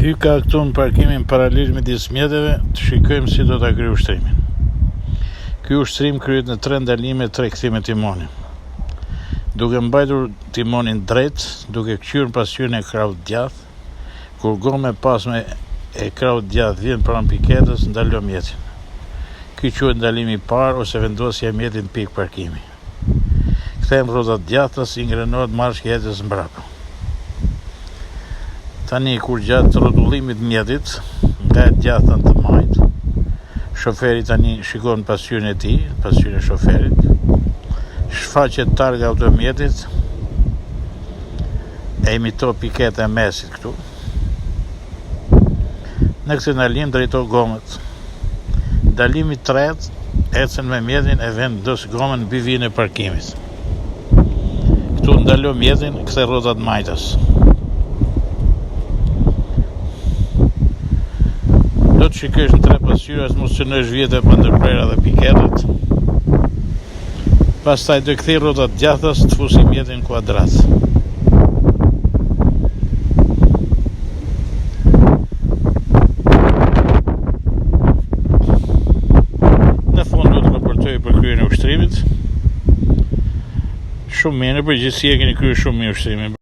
Hyka këtu në parkimin paralel midis mjeteve, të shikojmë si do ta kryej ushtrimin. Ky ushtrim kryhet në 3 ndalime, 3 kthime timoni. Duke mbajtur timonin drejt, duke kthyer pasqyrën e krahut djathtë, kur gome pasme e krahut djathtë vjen pranë piketës, ndalo mjetin. Ky quhet ndalimi i parë ose vendosja e mjetit në pikë parkimi. Kthejmë rrotat djathta si ngrenohet marshi i hetës mbrapa. Tani kur gjatë rrotullimit mjetit nga e djathta në të majt, shoferi tani shikon pasqyrën e tij, pasqyrën e shoferit, shfaqet targa automjetit, e imito piketa e mesit këtu. Në këtë ndalim drejto gomët. Ndalimi i tretë ecën me mjetin e vendos gomën mbi vijën e parkimit. Këtu ndalo mjetin, kthe rrotat majtas. Do të shikosh në 3 pasqyra të mos shënosh vjetët pa ndërprerje dhe piketat. Pastaj do kthej rrotat djathta të fusi mjetin kuadrat. Në fund do të raportoj për kryen e ushtrimit. Shumë mirë, në përgjithësi e keni kryer shumë mirë ushtrimin.